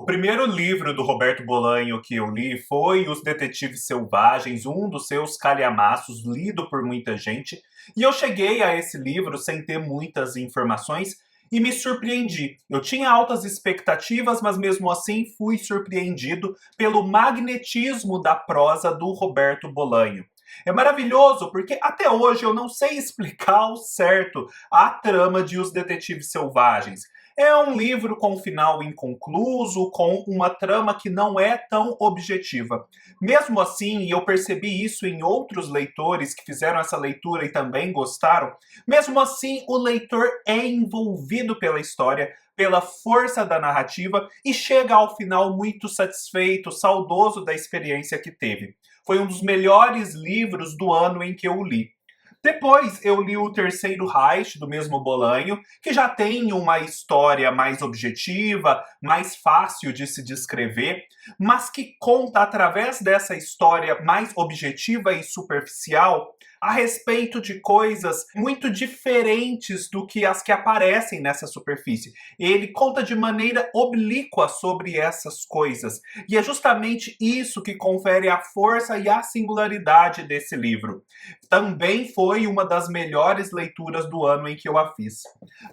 primeiro livro do Roberto Bolanho que eu li foi Os Detetives Selvagens, um dos seus calhamaços, lido por muita gente. E eu cheguei a esse livro sem ter muitas informações e me surpreendi. Eu tinha altas expectativas, mas mesmo assim fui surpreendido pelo magnetismo da prosa do Roberto Bolanho. É maravilhoso porque até hoje eu não sei explicar ao certo a trama de Os Detetives Selvagens. É um livro com um final inconcluso, com uma trama que não é tão objetiva. Mesmo assim, e eu percebi isso em outros leitores que fizeram essa leitura e também gostaram, mesmo assim o leitor é envolvido pela história, pela força da narrativa e chega ao final muito satisfeito, saudoso da experiência que teve. Foi um dos melhores livros do ano em que eu o li. Depois eu li o Terceiro Reich, do mesmo Bolanho, que já tem uma história mais objetiva, mais fácil de se descrever, mas que conta através dessa história mais objetiva e superficial a respeito de coisas muito diferentes do que as que aparecem nessa superfície. Ele conta de maneira oblíqua sobre essas coisas. E é justamente isso que confere a força e a singularidade desse livro. Também foi uma das melhores leituras do ano em que eu a fiz.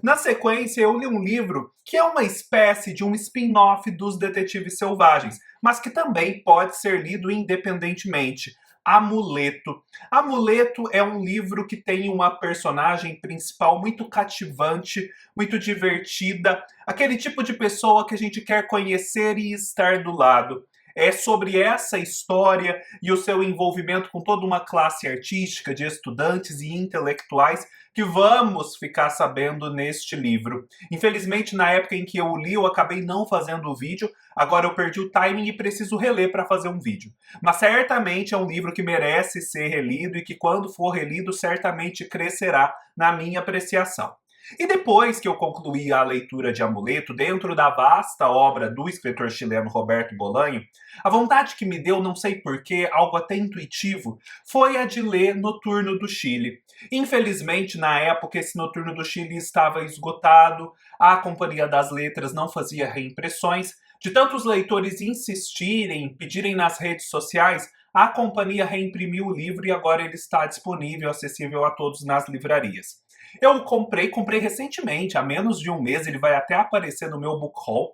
Na sequência, eu li um livro que é uma espécie de um spin-off dos Detetives Selvagens, mas que também pode ser lido independentemente. Amuleto. Amuleto é um livro que tem uma personagem principal muito cativante, muito divertida, aquele tipo de pessoa que a gente quer conhecer e estar do lado. É sobre essa história e o seu envolvimento com toda uma classe artística de estudantes e intelectuais que vamos ficar sabendo neste livro. Infelizmente, na época em que eu o li, eu acabei não fazendo o vídeo, agora eu perdi o timing e preciso reler para fazer um vídeo. Mas certamente é um livro que merece ser relido e que, quando for relido, certamente crescerá na minha apreciação. E depois que eu concluí a leitura de Amuleto, dentro da vasta obra do escritor chileno Roberto Bolanho, a vontade que me deu, não sei porquê, algo até intuitivo, foi a de ler Noturno do Chile. Infelizmente, na época, esse Noturno do Chile estava esgotado, a Companhia das Letras não fazia reimpressões. De tantos leitores insistirem, pedirem nas redes sociais, a companhia reimprimiu o livro e agora ele está disponível, acessível a todos nas livrarias. Eu comprei recentemente, há menos de um mês, ele vai até aparecer no meu book haul.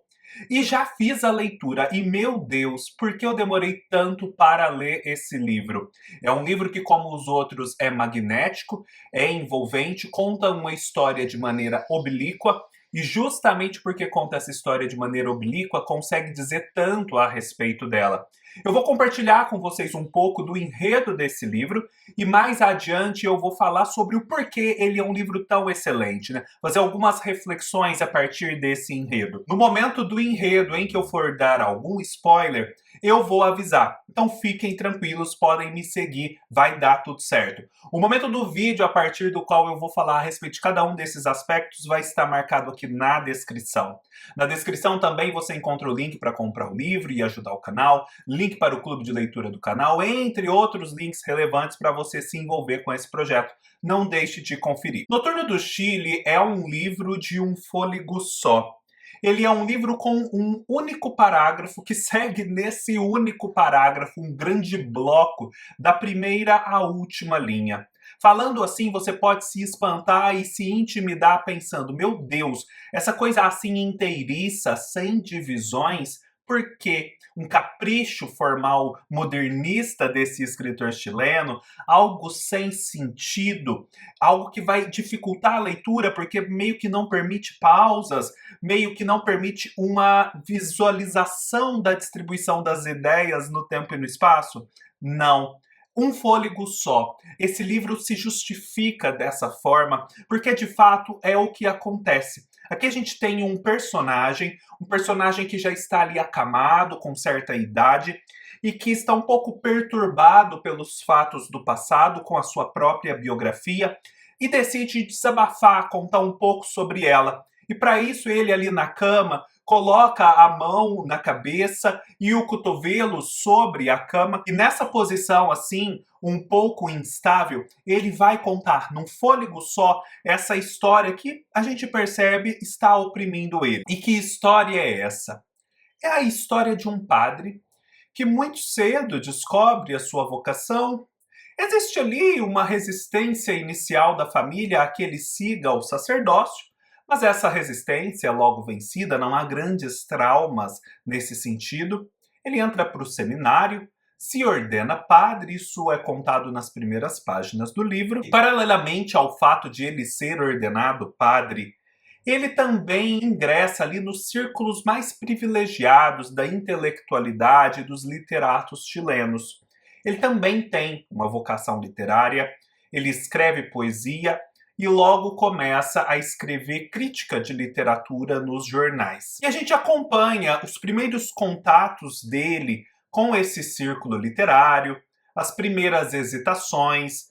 E já fiz a leitura, e meu Deus, por que eu demorei tanto para ler esse livro? É um livro que, como os outros, é magnético, é envolvente, conta uma história de maneira oblíqua, e justamente porque conta essa história de maneira oblíqua, consegue dizer tanto a respeito dela. Eu vou compartilhar com vocês um pouco do enredo desse livro e mais adiante eu vou falar sobre o porquê ele é um livro tão excelente, né? Fazer algumas reflexões a partir desse enredo. No momento do enredo em que eu for dar algum spoiler, eu vou avisar. Então fiquem tranquilos, podem me seguir, vai dar tudo certo. O momento do vídeo a partir do qual eu vou falar a respeito de cada um desses aspectos vai estar marcado aqui na descrição. Na descrição também você encontra o link para comprar o livro e ajudar o canal, link para o clube de leitura do canal, entre outros links relevantes para você se envolver com esse projeto. Não deixe de conferir. Noturno do Chile é um livro de um fôlego só. Ele é um livro com um único parágrafo que segue nesse único parágrafo um grande bloco da primeira à última linha. Falando assim, você pode se espantar e se intimidar pensando, meu Deus, essa coisa assim inteiriça, sem divisões, por quê? Um capricho formal modernista desse escritor chileno, algo sem sentido, algo que vai dificultar a leitura porque meio que não permite pausas, meio que não permite uma visualização da distribuição das ideias no tempo e no espaço? Não. Um fôlego só. Esse livro se justifica dessa forma porque de fato é o que acontece. Aqui a gente tem um personagem que já está ali acamado, com certa idade, e que está um pouco perturbado pelos fatos do passado, com a sua própria biografia, e decide desabafar, contar um pouco sobre ela. E para isso ele ali na cama coloca a mão na cabeça e o cotovelo sobre a cama, e nessa posição assim, um pouco instável, ele vai contar num fôlego só essa história que a gente percebe está oprimindo ele. E que história é essa? É a história de um padre que muito cedo descobre a sua vocação. Existe ali uma resistência inicial da família a que ele siga o sacerdócio, mas essa resistência é logo vencida, não há grandes traumas nesse sentido. Ele entra para o seminário, se ordena padre, isso é contado nas primeiras páginas do livro. E, paralelamente ao fato de ele ser ordenado padre, ele também ingressa ali nos círculos mais privilegiados da intelectualidade dos literatos chilenos. Ele também tem uma vocação literária, ele escreve poesia e logo começa a escrever crítica de literatura nos jornais. E a gente acompanha os primeiros contatos dele com esse círculo literário, as primeiras hesitações,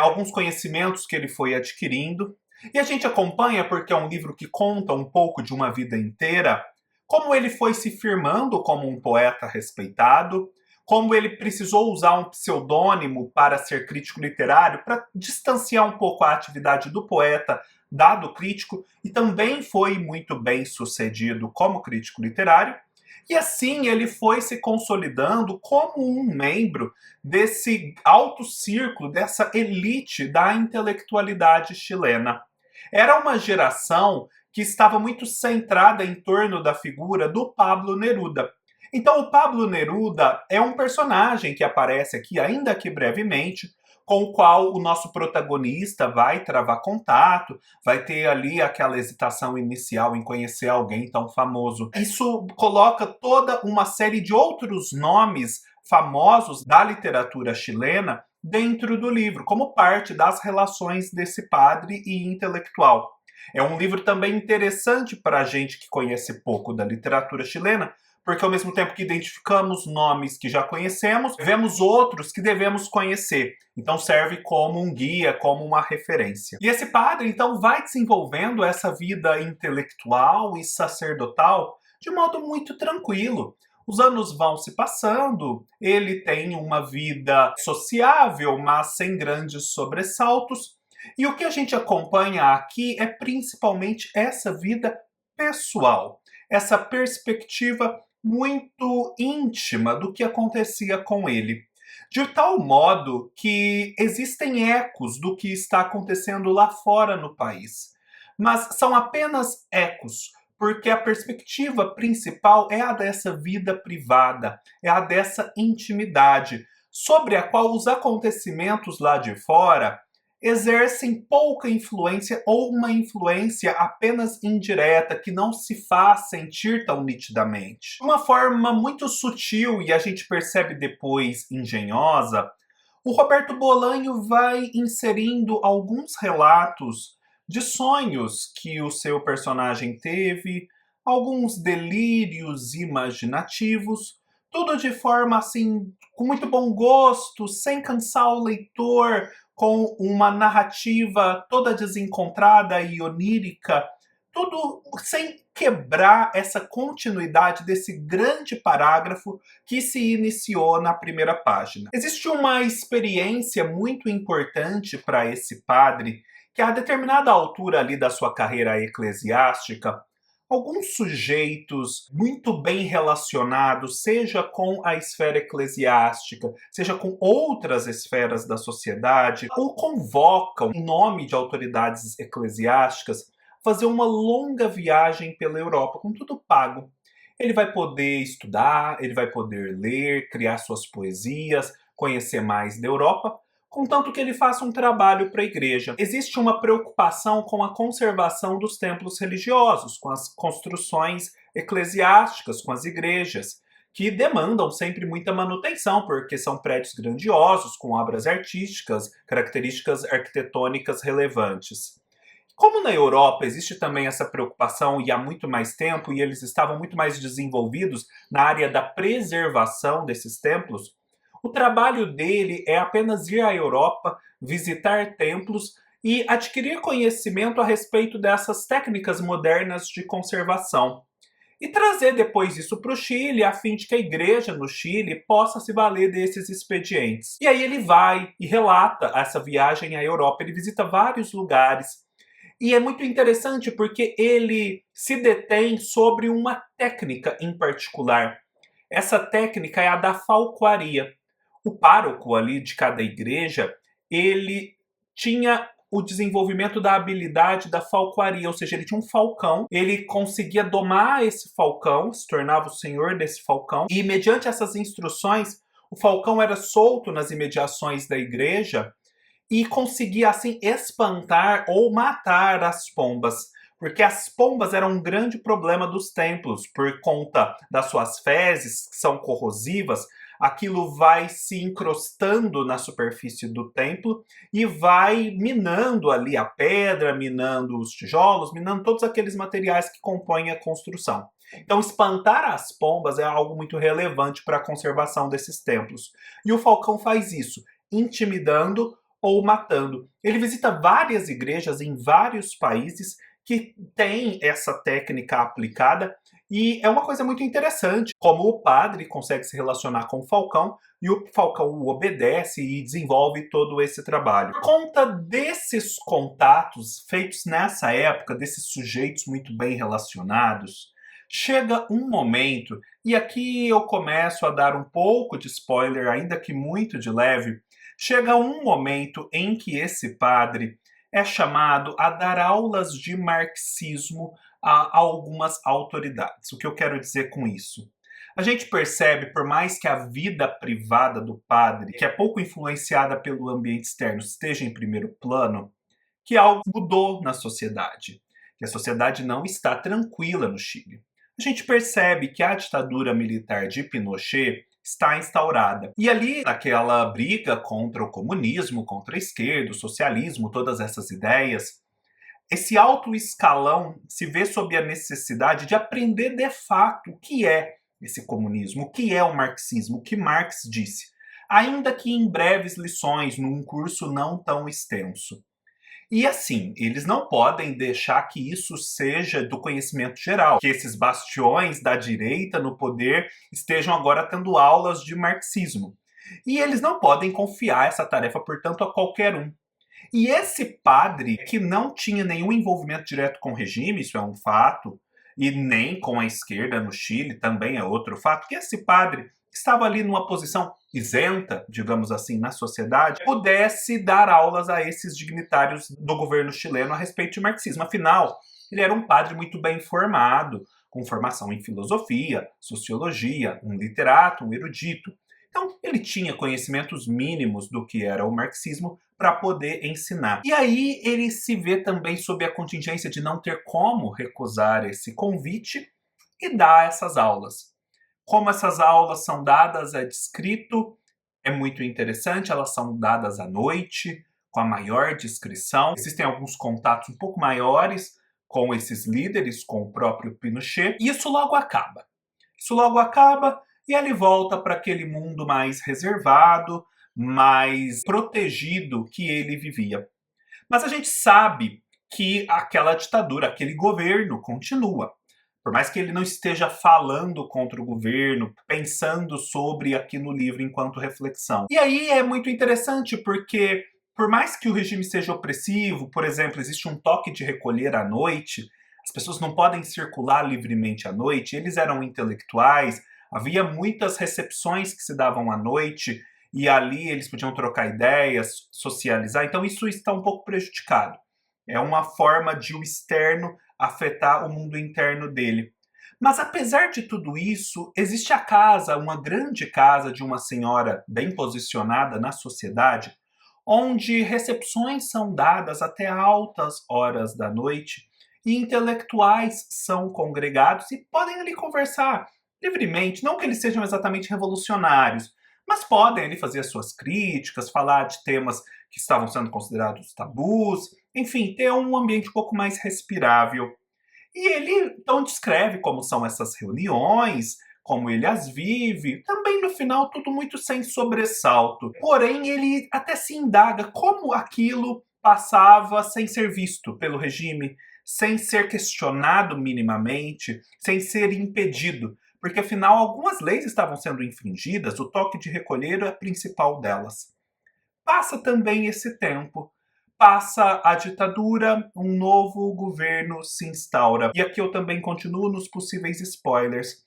alguns conhecimentos que ele foi adquirindo. E a gente acompanha, porque é um livro que conta um pouco de uma vida inteira, como ele foi se firmando como um poeta respeitado, como ele precisou usar um pseudônimo para ser crítico literário, para distanciar um pouco a atividade do poeta do crítico, e também foi muito bem sucedido como crítico literário. E assim ele foi se consolidando como um membro desse alto círculo, dessa elite da intelectualidade chilena. Era uma geração que estava muito centrada em torno da figura do Pablo Neruda. Então, o Pablo Neruda é um personagem que aparece aqui, ainda que brevemente, com o qual o nosso protagonista vai travar contato, vai ter ali aquela hesitação inicial em conhecer alguém tão famoso. Isso coloca toda uma série de outros nomes famosos da literatura chilena dentro do livro, como parte das relações desse padre e intelectual. É um livro também interessante para a gente que conhece pouco da literatura chilena, porque ao mesmo tempo que identificamos nomes que já conhecemos, vemos outros que devemos conhecer. Então serve como um guia, como uma referência. E esse padre, então, vai desenvolvendo essa vida intelectual e sacerdotal de modo muito tranquilo. Os anos vão se passando, ele tem uma vida sociável, mas sem grandes sobressaltos. E o que a gente acompanha aqui é principalmente essa vida pessoal, essa perspectiva muito íntima do que acontecia com ele. De tal modo que existem ecos do que está acontecendo lá fora no país. Mas são apenas ecos, porque a perspectiva principal é a dessa vida privada, é a dessa intimidade, sobre a qual os acontecimentos lá de fora exercem pouca influência ou uma influência apenas indireta que não se faz sentir tão nitidamente. De uma forma muito sutil e a gente percebe depois engenhosa, o Roberto Bolanho vai inserindo alguns relatos de sonhos que o seu personagem teve, alguns delírios imaginativos, tudo de forma assim, com muito bom gosto, sem cansar o leitor, com uma narrativa toda desencontrada e onírica, tudo sem quebrar essa continuidade desse grande parágrafo que se iniciou na primeira página. Existe uma experiência muito importante para esse padre, que a determinada altura ali da sua carreira eclesiástica, alguns sujeitos muito bem relacionados, seja com a esfera eclesiástica, seja com outras esferas da sociedade, o convocam, em nome de autoridades eclesiásticas, fazer uma longa viagem pela Europa, com tudo pago. Ele vai poder estudar, ele vai poder ler, criar suas poesias, conhecer mais da Europa, contanto que ele faça um trabalho para a igreja. Existe uma preocupação com a conservação dos templos religiosos, com as construções eclesiásticas, com as igrejas, que demandam sempre muita manutenção, porque são prédios grandiosos, com obras artísticas, características arquitetônicas relevantes. Como na Europa existe também essa preocupação e há muito mais tempo, e eles estavam muito mais desenvolvidos na área da preservação desses templos, o trabalho dele é apenas ir à Europa, visitar templos e adquirir conhecimento a respeito dessas técnicas modernas de conservação. E trazer depois isso para o Chile, a fim de que a igreja no Chile possa se valer desses expedientes. E aí ele vai e relata essa viagem à Europa, ele visita vários lugares. E é muito interessante porque ele se detém sobre uma técnica em particular. Essa técnica é a da falcoaria. O pároco ali de cada igreja, ele tinha o desenvolvimento da habilidade da falcoaria, ou seja, ele tinha um falcão, ele conseguia domar esse falcão, se tornava o senhor desse falcão, e mediante essas instruções, o falcão era solto nas imediações da igreja e conseguia assim espantar ou matar as pombas. Porque as pombas eram um grande problema dos templos, por conta das suas fezes, que são corrosivas, aquilo vai se encrostando na superfície do templo e vai minando ali a pedra, minando os tijolos, minando todos aqueles materiais que compõem a construção. Então, espantar as pombas é algo muito relevante para a conservação desses templos. E o falcão faz isso, intimidando ou matando. Ele visita várias igrejas em vários países que têm essa técnica aplicada e é uma coisa muito interessante como o padre consegue se relacionar com o falcão e o falcão o obedece e desenvolve todo esse trabalho. Por conta desses contatos feitos nessa época, desses sujeitos muito bem relacionados, chega um momento, e aqui eu começo a dar um pouco de spoiler, ainda que muito de leve, chega um momento em que esse padre é chamado a dar aulas de marxismo a algumas autoridades. O que eu quero dizer com isso? A gente percebe, por mais que a vida privada do padre, que é pouco influenciada pelo ambiente externo, esteja em primeiro plano, que algo mudou na sociedade, que a sociedade não está tranquila no Chile. A gente percebe que a ditadura militar de Pinochet está instaurada. E ali, naquela briga contra o comunismo, contra a esquerda, o socialismo, todas essas ideias, esse alto escalão se vê sob a necessidade de aprender de fato o que é esse comunismo, o que é o marxismo, o que Marx disse, ainda que em breves lições, num curso não tão extenso. E assim, eles não podem deixar que isso seja do conhecimento geral, que esses bastiões da direita no poder estejam agora tendo aulas de marxismo. E eles não podem confiar essa tarefa, portanto, a qualquer um. E esse padre, que não tinha nenhum envolvimento direto com o regime, isso é um fato, e nem com a esquerda no Chile, também é outro fato, que esse padre estava ali numa posição isenta, digamos assim, na sociedade, pudesse dar aulas a esses dignitários do governo chileno a respeito de marxismo. Afinal, ele era um padre muito bem formado, com formação em filosofia, sociologia, um literato, um erudito. Então, ele tinha conhecimentos mínimos do que era o marxismo para poder ensinar. E aí ele se vê também sob a contingência de não ter como recusar esse convite e dar essas aulas. Como essas aulas são dadas é descrito, é muito interessante, elas são dadas à noite, com a maior discrição. Existem alguns contatos um pouco maiores com esses líderes, com o próprio Pinochet, e isso logo acaba. Isso logo acaba e ele volta para aquele mundo mais reservado, mais protegido que ele vivia. Mas a gente sabe que aquela ditadura, aquele governo continua. Por mais que ele não esteja falando contra o governo, pensando sobre aqui no livro enquanto reflexão. E aí é muito interessante porque, por mais que o regime seja opressivo, por exemplo, existe um toque de recolher à noite, as pessoas não podem circular livremente à noite, eles eram intelectuais, havia muitas recepções que se davam à noite e ali eles podiam trocar ideias, socializar, então isso está um pouco prejudicado. É uma forma de o externo afetar o mundo interno dele. Mas apesar de tudo isso, existe a casa, uma grande casa de uma senhora bem posicionada na sociedade, onde recepções são dadas até altas horas da noite e intelectuais são congregados e podem ali conversar livremente, não que eles sejam exatamente revolucionários, mas podem ali fazer as suas críticas, falar de temas que estavam sendo considerados tabus, enfim, ter um ambiente um pouco mais respirável. E ele então descreve como são essas reuniões, como ele as vive, também no final tudo muito sem sobressalto. Porém, ele até se indaga como aquilo passava sem ser visto pelo regime, sem ser questionado minimamente, sem ser impedido. Porque afinal algumas leis estavam sendo infringidas, o toque de recolher é a principal delas. Passa também esse tempo. Passa a ditadura, um novo governo se instaura. E aqui eu também continuo nos possíveis spoilers.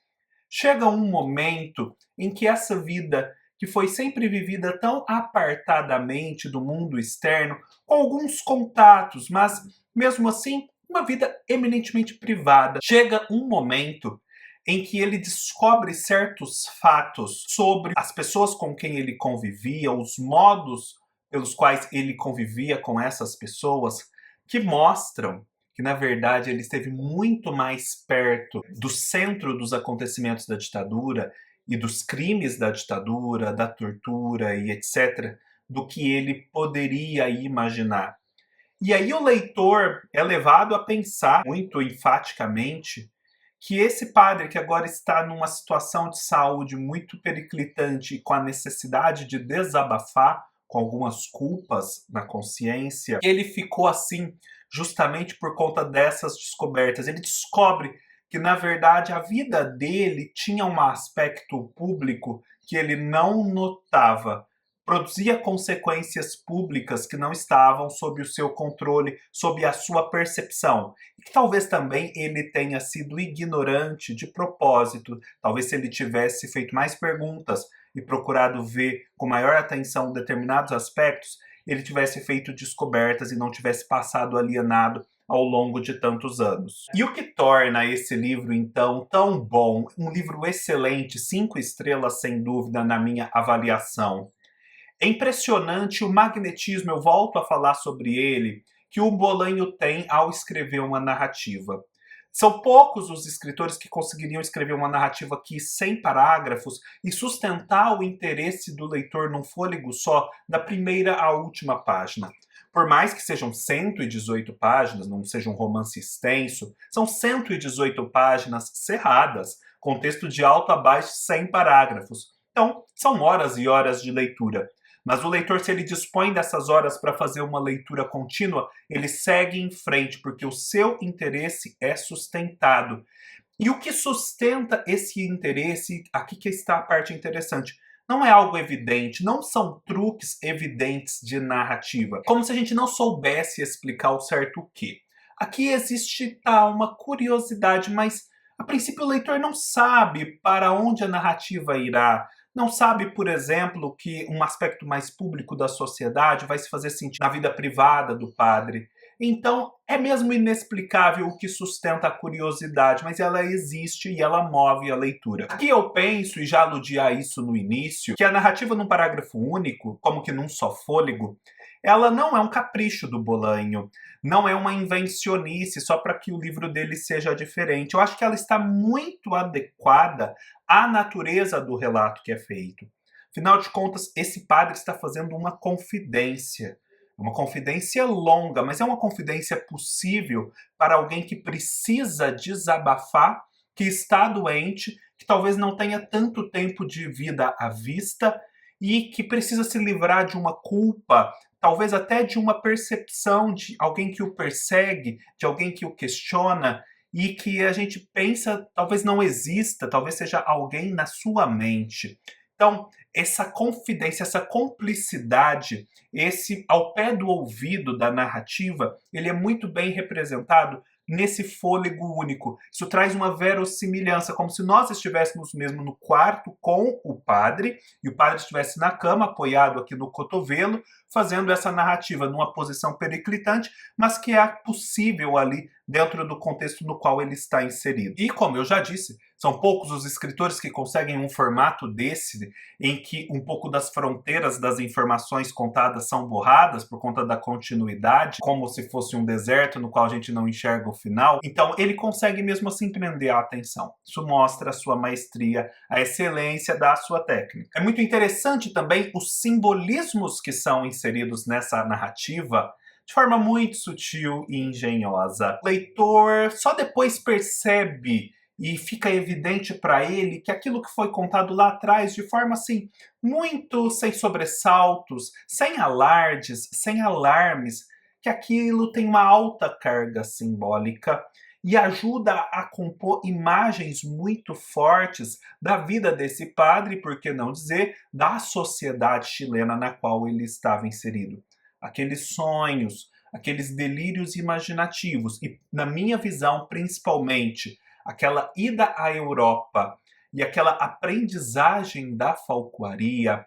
Chega um momento em que essa vida, que foi sempre vivida tão apartadamente do mundo externo, com alguns contatos, mas mesmo assim, uma vida eminentemente privada, chega um momento em que ele descobre certos fatos sobre as pessoas com quem ele convivia, os modos pelos quais ele convivia com essas pessoas, que mostram que, na verdade, ele esteve muito mais perto do centro dos acontecimentos da ditadura e dos crimes da ditadura, da tortura e etc., do que ele poderia imaginar. E aí o leitor é levado a pensar muito enfaticamente que esse padre que agora está numa situação de saúde muito periclitante e com a necessidade de desabafar com algumas culpas na consciência, ele ficou assim justamente por conta dessas descobertas. Ele descobre que, na verdade, a vida dele tinha um aspecto público que ele não notava. Produzia consequências públicas que não estavam sob o seu controle, sob a sua percepção. E que talvez também ele tenha sido ignorante de propósito. Talvez se ele tivesse feito mais perguntas e procurado ver com maior atenção determinados aspectos, ele tivesse feito descobertas e não tivesse passado alienado ao longo de tantos anos. E o que torna esse livro, então, tão bom? Um livro excelente, 5 estrelas sem dúvida na minha avaliação. É impressionante o magnetismo, eu volto a falar sobre ele, que o Bolanho tem ao escrever uma narrativa. São poucos os escritores que conseguiriam escrever uma narrativa aqui sem parágrafos e sustentar o interesse do leitor num fôlego só, da primeira à última página. Por mais que sejam 118 páginas, não seja um romance extenso, são 118 páginas cerradas, com texto de alto a baixo sem parágrafos. Então, são horas e horas de leitura. Mas o leitor, se ele dispõe dessas horas para fazer uma leitura contínua, ele segue em frente, porque o seu interesse é sustentado. E o que sustenta esse interesse, aqui que está a parte interessante, não é algo evidente, não são truques evidentes de narrativa. Como se a gente não soubesse explicar o certo o quê. Aqui existe uma curiosidade, mas a princípio o leitor não sabe para onde a narrativa irá. Não sabe, por exemplo, que um aspecto mais público da sociedade vai se fazer sentir na vida privada do padre. Então, é mesmo inexplicável o que sustenta a curiosidade, mas ela existe e ela move a leitura. Aqui eu penso, e já aludi a isso no início, que a narrativa num parágrafo único, como que num só fôlego, ela não é um capricho do Bolanho, não é uma invencionice só para que o livro dele seja diferente. Eu acho que ela está muito adequada à natureza do relato que é feito. Afinal de contas, esse padre está fazendo uma confidência. Uma confidência longa, mas é uma confidência possível para alguém que precisa desabafar, que está doente, que talvez não tenha tanto tempo de vida à vista e que precisa se livrar de uma culpa, talvez até de uma percepção de alguém que o persegue, de alguém que o questiona e que a gente pensa talvez não exista, talvez seja alguém na sua mente. Então, essa confidência, essa cumplicidade, esse ao pé do ouvido da narrativa, ele é muito bem representado nesse fôlego único. Isso traz uma verossimilhança, como se nós estivéssemos mesmo no quarto com o padre, e o padre estivesse na cama, apoiado aqui no cotovelo, fazendo essa narrativa numa posição periclitante, mas que é possível ali dentro do contexto no qual ele está inserido. E como eu já disse, são poucos os escritores que conseguem um formato desse, em que um pouco das fronteiras das informações contadas são borradas por conta da continuidade, como se fosse um deserto no qual a gente não enxerga o final. Então ele consegue mesmo assim prender a atenção. Isso mostra a sua maestria, a excelência da sua técnica. É muito interessante também os simbolismos que são inseridos nessa narrativa, de forma muito sutil e engenhosa. O leitor só depois percebe e fica evidente para ele que aquilo que foi contado lá atrás, de forma assim, muito sem sobressaltos, sem alardes, sem alarmes, que aquilo tem uma alta carga simbólica e ajuda a compor imagens muito fortes da vida desse padre, por que não dizer, da sociedade chilena na qual ele estava inserido. aqueles sonhos, aqueles delírios imaginativos e, na minha visão, principalmente, aquela ida à Europa e aquela aprendizagem da falcoaria,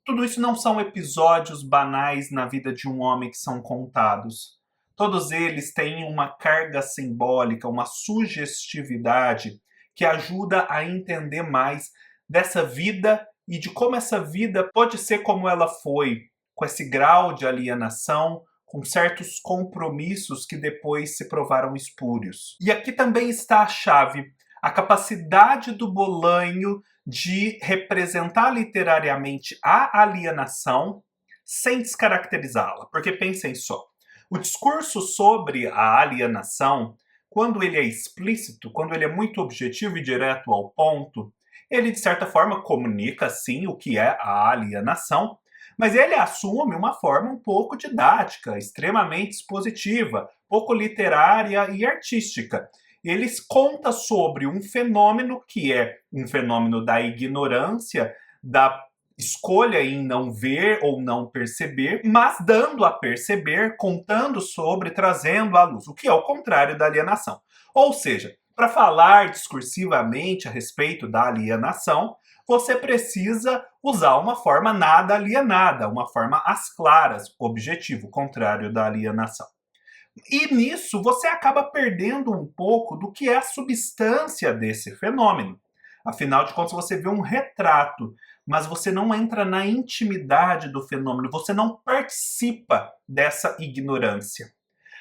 tudo isso não são episódios banais na vida de um homem que são contados. Todos eles têm uma carga simbólica, uma sugestividade que ajuda a entender mais dessa vida e de como essa vida pode ser como ela foi, com esse grau de alienação, com certos compromissos que depois se provaram espúrios. E aqui também está a chave, a capacidade do Bolanho de representar literariamente a alienação sem descaracterizá-la. Porque pensem só, o discurso sobre a alienação, quando ele é explícito, quando ele é muito objetivo e direto ao ponto, ele de certa forma comunica sim o que é a alienação, mas ele assume uma forma um pouco didática, extremamente expositiva, pouco literária e artística. Ele conta sobre um fenômeno que é um fenômeno da ignorância, da escolha em não ver ou não perceber, mas dando a perceber, contando sobre, trazendo à luz, o que é o contrário da alienação. Ou seja, para falar discursivamente a respeito da alienação, você precisa usar uma forma nada alienada, uma forma às claras, objetivo, contrário da alienação. E nisso você acaba perdendo um pouco do que é a substância desse fenômeno. Afinal de contas, você vê um retrato, mas você não entra na intimidade do fenômeno, você não participa dessa ignorância.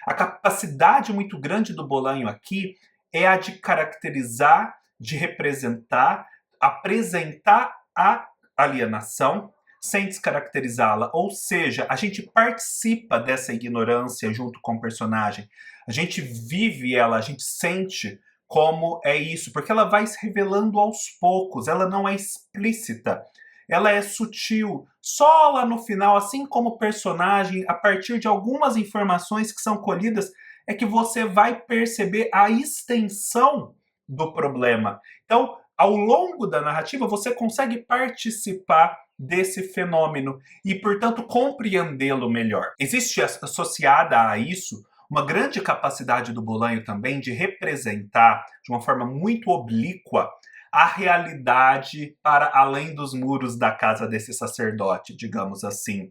A capacidade muito grande do Bolanho aqui é a de caracterizar, de representar, apresentar a alienação sem descaracterizá-la. Ou seja, a gente participa dessa ignorância junto com o personagem. A gente vive ela, a gente sente como é isso, porque ela vai se revelando aos poucos, ela não é explícita. Ela é sutil, só lá no final, assim como o personagem, a partir de algumas informações que são colhidas, é que você vai perceber a extensão do problema. Então, ao longo da narrativa, você consegue participar desse fenômeno e, portanto, compreendê-lo melhor. Existe associada a isso uma grande capacidade do Bolanho também de representar, de uma forma muito oblíqua, a realidade para além dos muros da casa desse sacerdote, digamos assim.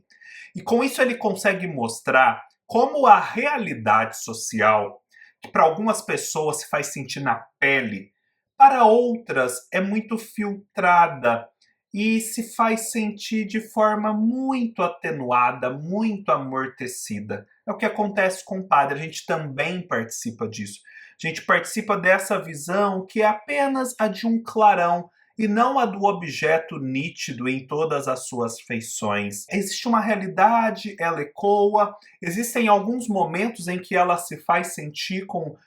E com isso ele consegue mostrar como a realidade social, que para algumas pessoas se faz sentir na pele, para outras é muito filtrada e se faz sentir de forma muito atenuada, muito amortecida. É o que acontece com o padre, a gente também participa disso. A gente participa dessa visão que é apenas a de um clarão e não a do objeto nítido em todas as suas feições. Existe uma realidade, ela ecoa, existem alguns momentos em que ela se faz sentir com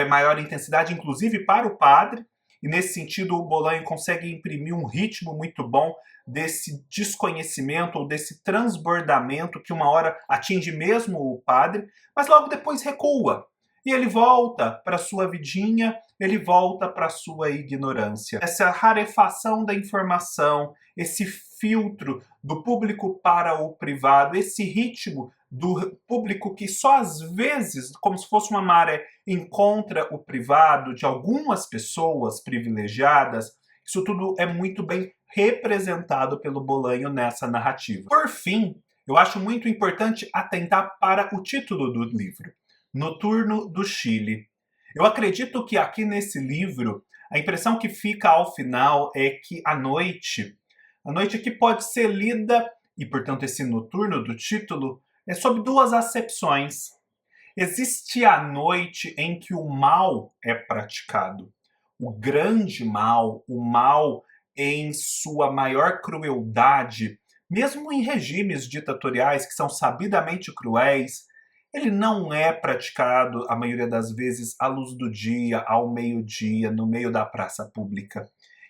maior intensidade, inclusive para o padre, e nesse sentido o Bolanho consegue imprimir um ritmo muito bom desse desconhecimento ou desse transbordamento que uma hora atinge mesmo o padre, mas logo depois recua. E ele volta para sua vidinha, ele volta para sua ignorância. Essa rarefação da informação, esse filtro do público para o privado, esse ritmo do público que só às vezes, como se fosse uma maré, encontra o privado de algumas pessoas privilegiadas, isso tudo é muito bem representado pelo Bolanho nessa narrativa. Por fim, eu acho muito importante atentar para o título do livro, Noturno do Chile. Eu acredito que aqui nesse livro, a impressão que fica ao final é que a noite aqui pode ser lida, e portanto esse noturno do título, é sob duas acepções. Existe a noite em que o mal é praticado. O grande mal, o mal em sua maior crueldade, mesmo em regimes ditatoriais que são sabidamente cruéis, ele não é praticado, a maioria das vezes, à luz do dia, ao meio-dia, no meio da praça pública.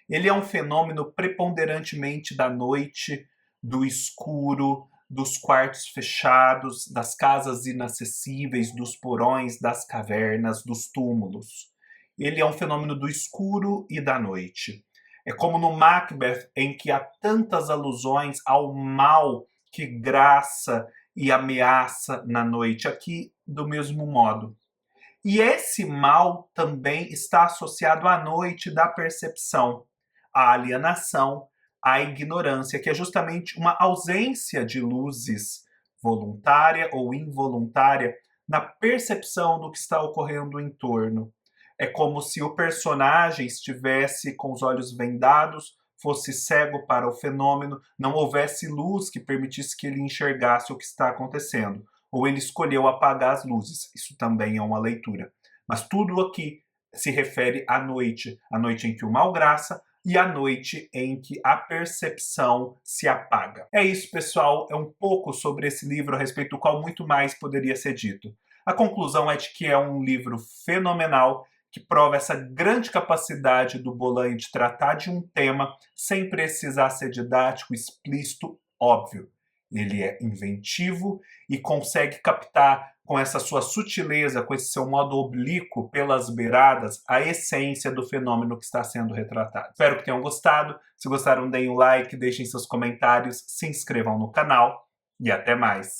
Ele é um fenômeno preponderantemente da noite, do escuro, dos quartos fechados, das casas inacessíveis, dos porões, das cavernas, dos túmulos. Ele é um fenômeno do escuro e da noite. É como no Macbeth, em que há tantas alusões ao mal que graça e ameaça na noite, aqui do mesmo modo. E esse mal também está associado à noite da percepção, à alienação, à ignorância, que é justamente uma ausência de luzes voluntária ou involuntária na percepção do que está ocorrendo em torno. É como se o personagem estivesse com os olhos vendados, fosse cego para o fenômeno, não houvesse luz que permitisse que ele enxergasse o que está acontecendo. Ou ele escolheu apagar as luzes. Isso também é uma leitura. Mas tudo aqui se refere à noite em que o mal graça e à noite em que a percepção se apaga. É isso, pessoal. É um pouco sobre esse livro, a respeito do qual muito mais poderia ser dito. A conclusão é de que é um livro fenomenal que prova essa grande capacidade do Bolanho de tratar de um tema sem precisar ser didático, explícito, óbvio. Ele é inventivo e consegue captar com essa sua sutileza, com esse seu modo oblíquo pelas beiradas, a essência do fenômeno que está sendo retratado. Espero que tenham gostado. Se gostaram, deem o like, deixem seus comentários, se inscrevam no canal e até mais.